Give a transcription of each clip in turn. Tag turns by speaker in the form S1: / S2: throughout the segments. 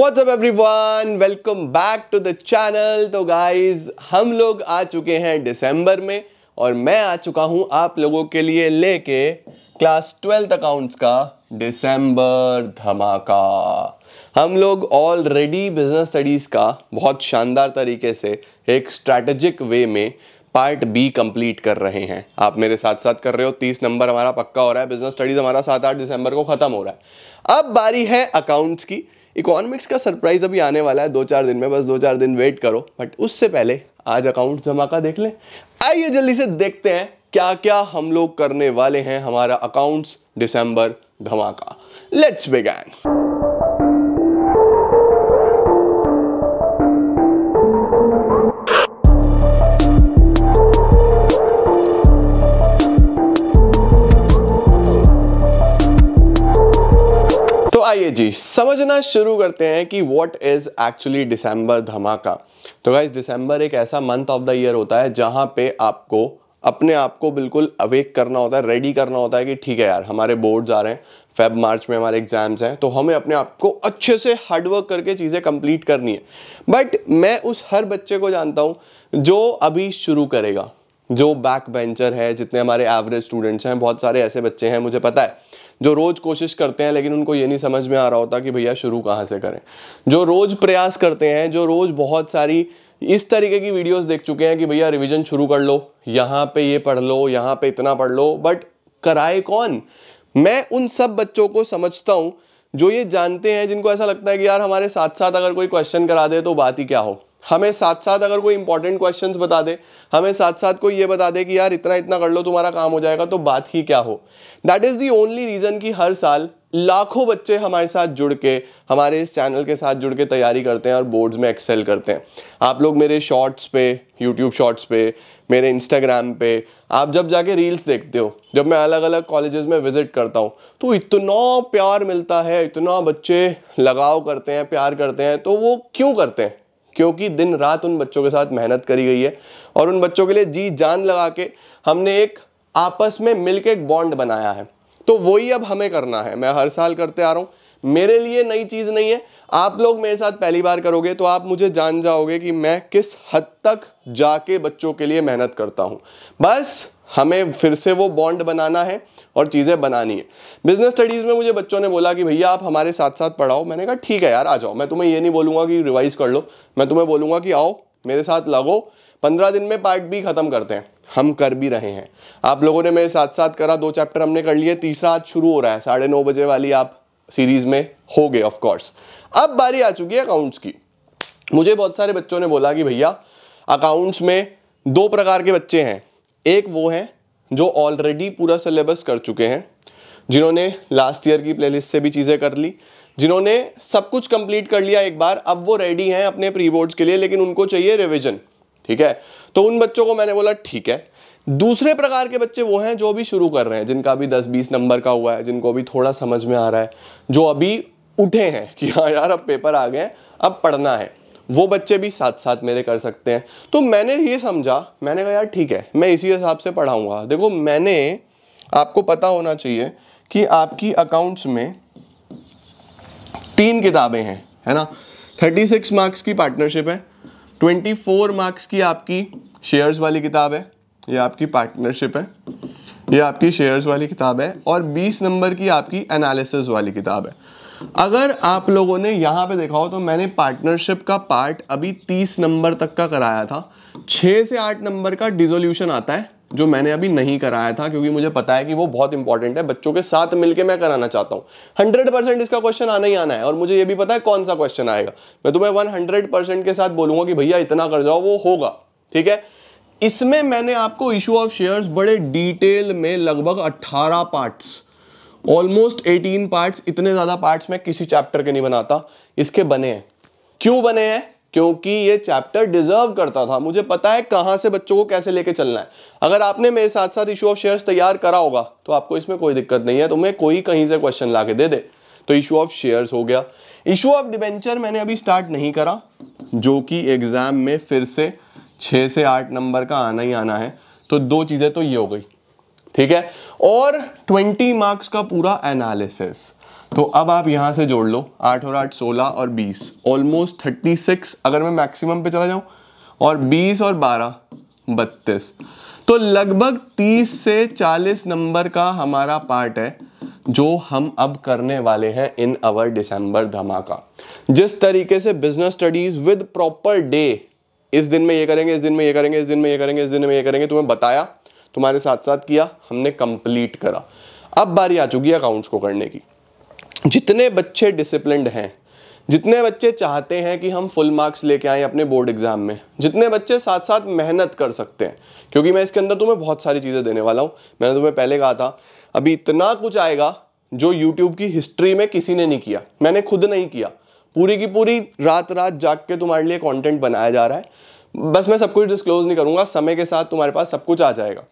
S1: What's up everyone? Welcome back to the channel। तो guys हम लोग आ चुके हैं दिसंबर में और मैं आ चुका हूं आप लोगों के लिए लेके क्लास 12th अकाउंट्स का दिसंबर धमाका। हम लोग ऑलरेडी बिजनेस स्टडीज का बहुत शानदार तरीके से एक स्ट्रैटेजिक वे में पार्ट बी कंप्लीट कर रहे हैं। आप मेरे साथ साथ कर रहे हो। 30 नंबर हमारा पक्का हो रहा है। बिजनेस स्टडीज हमारा 7-8 दिसंबर को खत्म हो रहा है। अब बारी है अकाउंट्स की। इकोनॉमिक्स का सरप्राइज अभी आने वाला है 2-4 दिन में, बस 2-4 दिन वेट करो। बट उससे पहले आज अकाउंट्स धमाका देख लें। आइए जल्दी से देखते हैं क्या क्या हम लोग करने वाले हैं हमारा अकाउंट्स दिसंबर धमाका। Let's begin. आइए जी समझना शुरू करते हैं कि व्हाट इज एक्चुअली दिसंबर धमाका। तो गाइस दिसंबर एक ऐसा मंथ ऑफ द ईयर होता है जहां पे आपको अपने आप को बिल्कुल अवेक करना होता है, रेडी करना होता है कि ठीक है यार हमारे बोर्ड्स आ रहे हैं, फेब मार्च में हमारे एग्जाम्स हैं, तो हमें अपने आप को अच्छे से हार्डवर्क करके चीज़ें कंप्लीट करनी है। बट मैं उस हर बच्चे को जानता हूँ जो अभी शुरू करेगा, जो बैक बेंचर है। जितने हमारे एवरेज स्टूडेंट्स हैं, बहुत सारे ऐसे बच्चे हैं मुझे पता है जो रोज कोशिश करते हैं लेकिन उनको ये नहीं समझ में आ रहा होता कि भैया शुरू कहाँ से करें। जो रोज प्रयास करते हैं, जो रोज बहुत सारी इस तरीके की वीडियोस देख चुके हैं कि भैया रिवीजन शुरू कर लो, यहाँ पे ये पढ़ लो, यहाँ पे इतना पढ़ लो, बट कराए कौन? मैं उन सब बच्चों को समझता हूँ जो ये जानते हैं, जिनको ऐसा लगता है कि यार हमारे साथ साथ अगर कोई क्वेश्चन करा दे तो बात ही क्या हो, हमें साथ साथ अगर कोई इंपॉर्टेंट क्वेश्चंस बता दे, हमें साथ साथ कोई ये बता दे कि यार इतना इतना कर लो तुम्हारा काम हो जाएगा, तो बात ही क्या हो। That is the only reason कि हर साल लाखों बच्चे हमारे साथ जुड़ के, हमारे इस चैनल के साथ जुड़ के तैयारी करते हैं और बोर्ड्स में एक्सेल करते हैं। आप लोग मेरे शॉर्ट्स पे, यूट्यूब शॉर्ट्स पे, मेरे इंस्टाग्राम पे, आप जब जाके रील्स देखते हो, जब मैं अलग अलग कॉलेजेस में विजिट करता हूँ, तो इतना प्यार मिलता है, इतना बच्चे लगाव करते हैं, प्यार करते हैं। तो वो क्यों करते हैं? क्योंकि दिन रात उन बच्चों के साथ मेहनत करी गई है और उन बच्चों के लिए जी जान लगा के हमने एक आपस में मिलकर एक बॉन्ड बनाया है। तो वही अब हमें करना है। मैं हर साल करते आ रहा हूं, मेरे लिए नई चीज नहीं है। आप लोग मेरे साथ पहली बार करोगे तो आप मुझे जान जाओगे कि मैं किस हद तक जाके बच्चों के लिए मेहनत करता हूं। बस हमें फिर से वो बॉन्ड बनाना है और चीज़ें बनानी है। बिजनेस स्टडीज़ में मुझे बच्चों ने बोला कि भैया आप हमारे साथ साथ पढ़ाओ। मैंने कहा ठीक है यार आ जाओ। मैं तुम्हें ये नहीं बोलूँगा कि रिवाइज कर लो, मैं तुम्हें बोलूँगा कि आओ मेरे साथ लगो, 15 दिन में पार्ट बी खत्म करते हैं। हम कर भी रहे हैं। आप लोगों ने मेरे साथ साथ करा, 2 चैप्टर हमने कर लिए, तीसरा आज शुरू हो रहा है। 9:30 बजे वाली आप सीरीज में हो गए ऑफकोर्स। अब बारी आ चुकी है अकाउंट्स की। मुझे बहुत सारे बच्चों ने बोला कि भैया अकाउंट्स में 2 प्रकार के बच्चे हैं। एक वो हैं जो ऑलरेडी पूरा सिलेबस कर चुके हैं, जिन्होंने लास्ट ईयर की प्लेलिस्ट से भी चीज़ें कर ली, जिन्होंने सब कुछ कंप्लीट कर लिया एक बार, अब वो रेडी हैं अपने प्री बोर्ड्स के लिए, लेकिन उनको चाहिए रिवीजन। ठीक है, तो उन बच्चों को मैंने बोला ठीक है। दूसरे प्रकार के बच्चे वो हैं जो अभी शुरू कर रहे हैं, जिनका अभी 10-20 नंबर का हुआ है, जिनको अभी थोड़ा समझ में आ रहा है, जो अभी उठे हैं कि हाँ यार अब पेपर आ गए, अब पढ़ना है। वो बच्चे भी साथ साथ मेरे कर सकते हैं। तो मैंने ये समझा, मैंने कहा यार ठीक है मैं इसी हिसाब से पढ़ाऊंगा। देखो मैंने, आपको पता होना चाहिए कि आपकी अकाउंट्स में 3 किताबें हैं, है ना। 36 मार्क्स की पार्टनरशिप है, 24 मार्क्स की आपकी शेयर्स वाली किताब है, ये आपकी पार्टनरशिप है, ये आपकी शेयर्स वाली किताब है, और 20 नंबर की आपकी एनालिसिस वाली किताब है। अगर आप लोगों ने यहाँ पे देखा हो तो मैंने पार्टनरशिप का पार्ट अभी 30 नंबर तक का कराया था। 6 से 8 नंबर का डिसोल्यूशन आता है जो मैंने अभी नहीं कराया था, क्योंकि मुझे पता है कि वो बहुत इंपॉर्टेंट है। बच्चों के साथ मिलके मैं कराना चाहता हूँ। 100% इसका क्वेश्चन आना ही आना है और मुझे ये भी पता है कौन सा क्वेश्चन आएगा। मैं तुम्हें 100% के साथ बोलूंगा कि भैया इतना कर जाओ, वो होगा। ठीक है, इसमें मैंने आपको इशू ऑफ शेयर्स बड़े डिटेल में, लगभग 18 पार्ट्स, ऑलमोस्ट 18 पार्ट्स, इतने ज्यादा पार्ट्स मैं किसी चैप्टर के नहीं बनाता, इसके बने हैं। क्यों बने हैं? क्योंकि ये चैप्टर डिजर्व करता था। मुझे पता है कहां से बच्चों को कैसे लेके चलना है। अगर आपने मेरे साथ साथ इशू ऑफ शेयर्स तैयार करा होगा तो आपको इसमें कोई दिक्कत नहीं है। तुम्हें कोई कहीं से क्वेश्चन ला के दे दे, तो इशू ऑफ शेयर्स हो गया। इशू ऑफ डिबेंचर मैंने अभी स्टार्ट नहीं करा, जो कि एग्जाम में फिर से 6 से 8 नंबर का आना ही आना है। तो 2 चीजें तो ये हो गई। ठीक है, और 20 मार्क्स का पूरा एनालिसिस। तो अब आप यहां से जोड़ लो, 8 और 8 16 और 20, ऑलमोस्ट 36 अगर मैं मैक्सिमम पे चला जाऊं, और 20 और 12 32। तो लगभग 30 से 40 नंबर का हमारा पार्ट है जो हम अब करने वाले हैं इन अवर दिसंबर धमाका। जिस तरीके से business studies with proper day, इस दिन में ये करेंगे, इस दिन में ये करेंगे, इस दिन में ये करेंगे, इस दिन में ये करेंगे, तुम्हें बताया, तुम्हारे साथ साथ किया, हमने कंप्लीट करा। अब बारी आ चुकी है अकाउंट्स को करने की। जितने बच्चे डिसिप्लिन्ड हैं, जितने बच्चे चाहते हैं कि हम फुल मार्क्स लेके आए अपने बोर्ड एग्जाम में, जितने बच्चे साथ साथ मेहनत कर सकते हैं, क्योंकि मैं इसके अंदर तुम्हें बहुत सारी चीज़ें देने वाला हूँ। मैंने तुम्हें पहले कहा था अभी इतना कुछ आएगा जो यूट्यूब की हिस्ट्री में किसी ने नहीं किया, मैंने खुद नहीं किया। पूरी की पूरी रात रात जाग के तुम्हारे लिए कंटेंट बनाया जा रहा है। बस मैं सब कुछ डिस्क्लोज नहीं करूंगा, समय के साथ तुम्हारे पास सब कुछ आ जाएगा।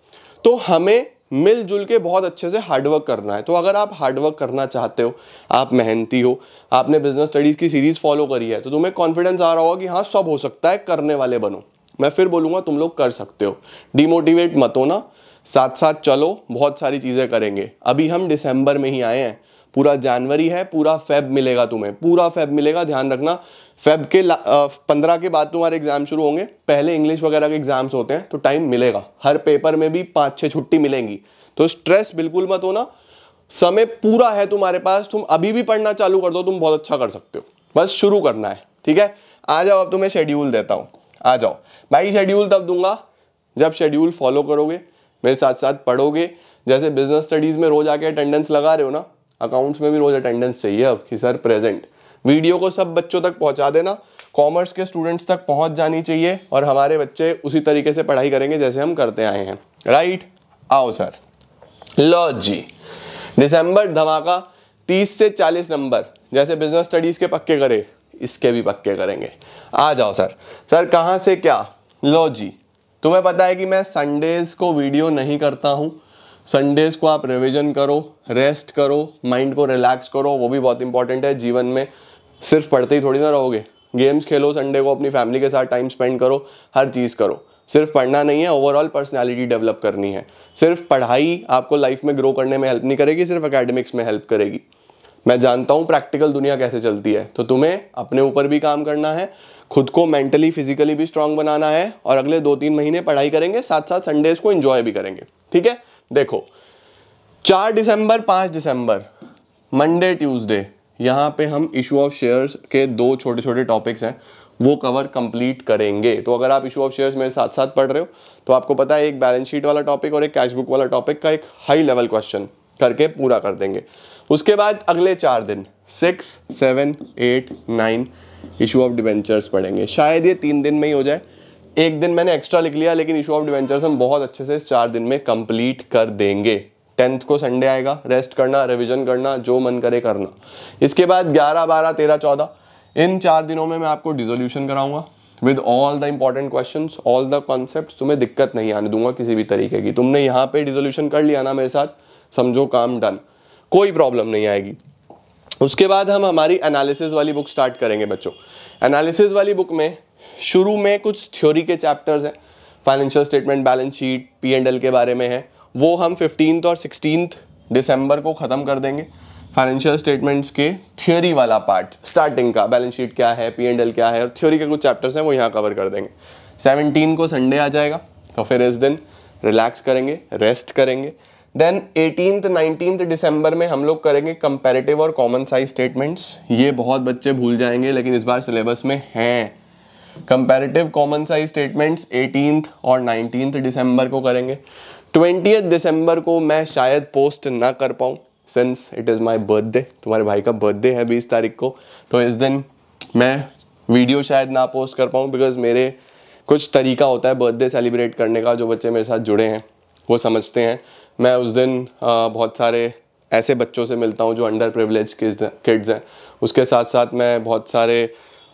S1: तो हमें मिलजुल के बहुत अच्छे से हार्डवर्क करना है। तो अगर आप हार्डवर्क करना चाहते हो, आप मेहनती हो, आपने बिजनेस स्टडीज की सीरीज फॉलो करी है, तो तुम्हें कॉन्फिडेंस आ रहा होगा कि हाँ सब हो सकता है, करने वाले बनो। मैं फिर बोलूंगा तुम लोग कर सकते हो, डिमोटिवेट मत होना, साथ साथ चलो, बहुत सारी चीजें करेंगे। अभी हम दिसंबर में ही आए हैं, पूरा जनवरी है, पूरा फेब मिलेगा तुम्हें, पूरा फेब मिलेगा। ध्यान रखना फेब के 15 के बाद तुम्हारे एग्जाम शुरू होंगे, पहले इंग्लिश वगैरह के एग्जाम्स होते हैं, तो टाइम मिलेगा। हर पेपर में भी 5-6 छुट्टी मिलेंगी, तो स्ट्रेस बिल्कुल मत होना, समय पूरा है तुम्हारे पास। तुम अभी भी पढ़ना चालू कर दो, तुम बहुत अच्छा कर सकते हो, बस शुरू करना है। ठीक है, आ जाओ, अब तुम्हें शेड्यूल देता हूँ, आ जाओ भाई। शेड्यूल तब दूंगा जब शेड्यूल फॉलो करोगे, मेरे साथ साथ पढ़ोगे। जैसे बिजनेस स्टडीज में रोज आके अटेंडेंस लगा रहे हो ना, अकाउंट्स में भी रोज अटेंडेंस चाहिए अब कि सर प्रेजेंट। वीडियो को सब बच्चों तक पहुंचा देना, कॉमर्स के स्टूडेंट्स तक पहुंच जानी चाहिए, और हमारे बच्चे उसी तरीके से पढ़ाई करेंगे जैसे हम करते आए हैं। राइट, आओ सर। लो जी, दिसंबर धमाका 30 से 40 नंबर, जैसे बिजनेस स्टडीज के पक्के करे, इसके भी पक्के करेंगे। आ जाओ सर। सर कहाँ से क्या? लो जी, तुम्हें पता है कि मैं संडेज को वीडियो नहीं करता हूँ। संडेज को आप रिवीजन करो, रेस्ट करो, माइंड को रिलैक्स करो, वो भी बहुत इंपॉर्टेंट है जीवन में। सिर्फ पढ़ते ही थोड़ी ना रहोगे, गेम्स खेलो, संडे को अपनी फैमिली के साथ टाइम स्पेंड करो, हर चीज़ करो। सिर्फ पढ़ना नहीं है, ओवरऑल पर्सनालिटी डेवलप करनी है। सिर्फ पढ़ाई आपको लाइफ में ग्रो करने में हेल्प नहीं करेगी, सिर्फ एकेडमिक्स में हेल्प करेगी। मैं जानता हूँ प्रैक्टिकल दुनिया कैसे चलती है, तो तुम्हें अपने ऊपर भी काम करना है, खुद को मेंटली फिजिकली भी स्ट्रांग बनाना है, और अगले 2-3 महीने पढ़ाई करेंगे, साथ साथ संडेज को एंजॉय भी करेंगे। ठीक है, देखो 4 दिसंबर 5 दिसंबर मंडे ट्यूसडे, यहाँ पे हम इशू ऑफ शेयर्स के 2 छोटे छोटे टॉपिक्स हैं, वो कवर कंप्लीट करेंगे। तो अगर आप इशू ऑफ शेयर्स मेरे साथ साथ पढ़ रहे हो, तो आपको पता है एक बैलेंस शीट वाला टॉपिक और एक कैश बुक वाला टॉपिक का एक हाई लेवल क्वेश्चन करके पूरा कर देंगे। उसके बाद अगले 4 दिन 6, 7, 8, 9 इशू ऑफ डिवेंचर्स पढ़ेंगे। शायद ये 3 दिन में ही हो जाए, एक दिन मैंने एक्स्ट्रा लिख लिया, लेकिन इशू ऑफ डिवेंचर्स हम बहुत अच्छे से इस 4 दिन में कंप्लीट कर देंगे। 10th को संडे आएगा, रेस्ट करना, रिवीजन करना, जो मन करे करना। इसके बाद 11, 12, 13, 14 इन 4 दिनों में मैं आपको डिसोल्यूशन कराऊंगा with all the important questions, all the concepts. तुम्हें दिक्कत नहीं आने दूंगा किसी भी तरीके की। तुमने यहाँ पे डिसोल्यूशन कर लिया ना मेरे साथ, समझो काम डन, कोई प्रॉब्लम नहीं आएगी। उसके बाद हम हमारी एनालिसिस वाली बुक स्टार्ट करेंगे बच्चों। एनालिसिस वाली बुक में शुरू में कुछ थ्योरी के चैप्टर्स हैं, financial statement, balance sheet, P&L के बारे में है, वो हम 15 और 16 दिसंबर को ख़त्म कर देंगे। फाइनेंशियल स्टेटमेंट्स के थ्योरी वाला पार्ट, स्टार्टिंग का, बैलेंस शीट क्या है, P&L क्या है, और थ्योरी के कुछ चैप्टर्स हैं वो यहाँ कवर कर देंगे। 17 को संडे आ जाएगा, तो फिर इस दिन रिलैक्स करेंगे, रेस्ट करेंगे। देन 18th 19th दिसंबर में हम लोग करेंगे कंपैरेटिव और कॉमन साइज स्टेटमेंट्स। ये बहुत बच्चे भूल जाएंगे, लेकिन इस बार सिलेबस में हैं। Comparative common size statements 18th और 19th दिसंबर को करेंगे। 20th दिसंबर को मैं शायद पोस्ट ना कर पाऊँ, since it is my birthday. तुम्हारे भाई का बर्थडे है 20 तारीख को, तो इस दिन मैं वीडियो शायद ना पोस्ट कर पाऊँ, बिकॉज मेरे कुछ तरीका होता है बर्थडे सेलिब्रेट करने का। जो बच्चे मेरे साथ जुड़े हैं वो समझते हैं। मैं उस दिन बहुत सारे ऐसे बच्चों से मिलता हूँ जो अंडर प्रिविलेज किड्स हैं। उसके साथ साथ मैं बहुत सारे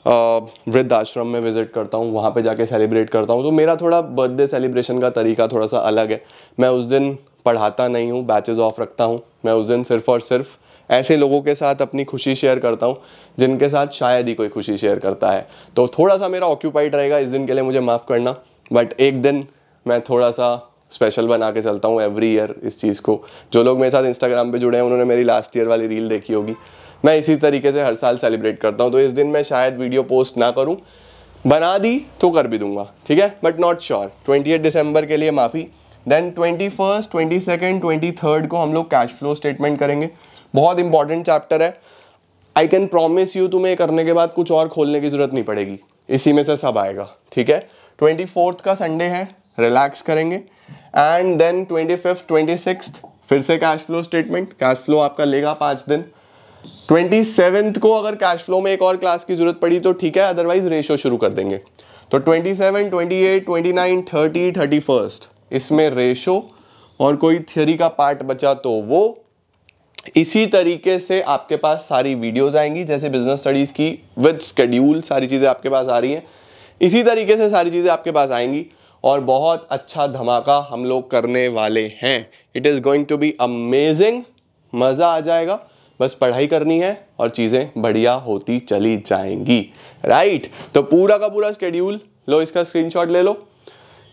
S1: वृद्ध आश्रम में विज़िट करता हूँ, वहाँ पे जाके सेलिब्रेट करता हूँ। तो मेरा थोड़ा बर्थडे सेलिब्रेशन का तरीका थोड़ा सा अलग है। मैं उस दिन पढ़ाता नहीं हूँ, बैचेस ऑफ रखता हूँ। मैं उस दिन सिर्फ और सिर्फ ऐसे लोगों के साथ अपनी खुशी शेयर करता हूँ जिनके साथ शायद ही कोई खुशी शेयर करता है। तो थोड़ा सा मेरा ऑक्यूपाइड रहेगा इस दिन के लिए, मुझे माफ़ करना, बट एक दिन मैं थोड़ा सा स्पेशल बना के चलता हूँ एवरी ईयर इस चीज़ को। जो लोग मेरे साथ इंस्टाग्राम पे जुड़े हैं उन्होंने मेरी लास्ट ईयर वाली रील देखी होगी, मैं इसी तरीके से हर साल सेलिब्रेट करता हूँ, तो इस दिन मैं शायद वीडियो पोस्ट ना करूँ, बना दी तो कर भी दूंगा, ठीक है, बट नॉट श्योर। 28 दिसंबर के लिए माफ़ी। देन 21, 22, 23 को हम लोग कैश फ्लो स्टेटमेंट करेंगे। बहुत इंपॉर्टेंट चैप्टर है। आई कैन प्रॉमिस यू, तुम्हें करने के बाद कुछ और खोलने की जरूरत नहीं पड़ेगी, इसी में से सब आएगा, ठीक है। 24 का संडे है, रिलैक्स करेंगे। एंड देन 25, 26 फिर से cash flow statement. Cash flow आपका लेगा 5 दिन। 27 को अगर कैश फ्लो में एक और क्लास की जरूरत पड़ी तो ठीक है, अदरवाइज रेशो शुरू कर देंगे। तो 27, 28, 29, 30, 31 इसमें रेशो, और कोई थियरी का पार्ट बचा तो वो। इसी तरीके से आपके पास सारी वीडियोस आएंगी, जैसे बिजनेस स्टडीज की विद शेड्यूल सारी चीज़ें आपके पास आ रही हैं, इसी तरीके से सारी चीज़ें आपके पास आएंगी। और बहुत अच्छा धमाका हम लोग करने वाले हैं। It is going to be amazing, मज़ा आ जाएगा। बस पढ़ाई करनी है और चीज़ें बढ़िया होती चली जाएंगी, राइट। तो पूरा का पूरा शेड्यूल लो, इसका स्क्रीनशॉट ले लो,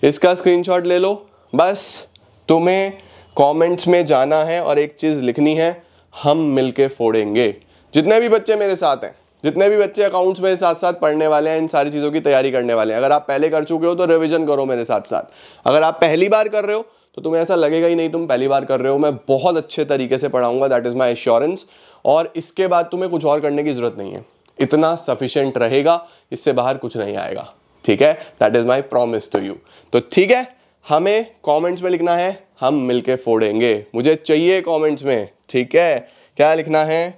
S1: इसका स्क्रीनशॉट ले लो। बस तुम्हें कमेंट्स में जाना है और एक चीज़ लिखनी है, हम मिलके फोड़ेंगे। जितने भी बच्चे मेरे साथ हैं, जितने भी बच्चे अकाउंट्स मेरे साथ साथ पढ़ने वाले हैं, इन सारी चीज़ों की तैयारी करने वाले हैं, अगर आप पहले कर चुके हो तो रिवीजन करो मेरे साथ साथ। अगर आप पहली बार कर रहे हो तो तुम्हें ऐसा लगेगा ही नहीं तुम पहली बार कर रहे हो। मैं बहुत अच्छे तरीके से पढ़ाऊंगा, दैट इज़ माई एश्योरेंस। और इसके बाद तुम्हें कुछ और करने की जरूरत नहीं है, इतना सफिशिएंट रहेगा, इससे बाहर कुछ नहीं आएगा, ठीक है। That is my promise to you. तो ठीक है, हमें कमेंट्स में लिखना है, हम मिलके फोड़ेंगे। मुझे चाहिए कमेंट्स में, ठीक है। क्या लिखना है?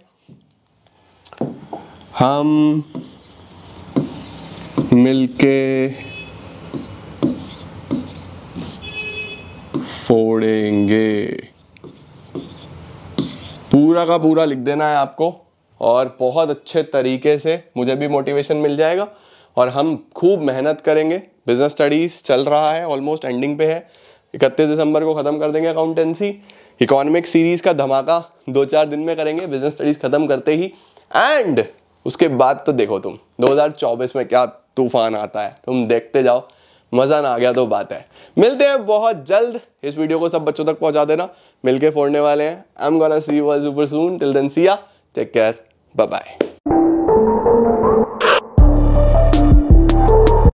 S1: हम मिलके फोड़ेंगे। पूरा का पूरा लिख देना है आपको, और बहुत अच्छे तरीके से मुझे भी मोटिवेशन मिल जाएगा और हम खूब मेहनत करेंगे। बिजनेस स्टडीज चल रहा है, ऑलमोस्ट एंडिंग पे है। 31 दिसंबर को ख़त्म कर देंगे अकाउंटेंसी। इकोनॉमिक सीरीज का धमाका 2-4 दिन में करेंगे, बिजनेस स्टडीज खत्म करते ही। एंड उसके बाद तो देखो तुम 2024 में क्या तूफान आता है, तुम देखते जाओ। मज़ा ना आ गया तो बात है। मिलते हैं बहुत जल्द। इस वीडियो को सब बच्चों तक पहुंचा देना, मिलके फोड़ने वाले हैं। I am gonna see you super soon. Till then see ya, take care, bye bye.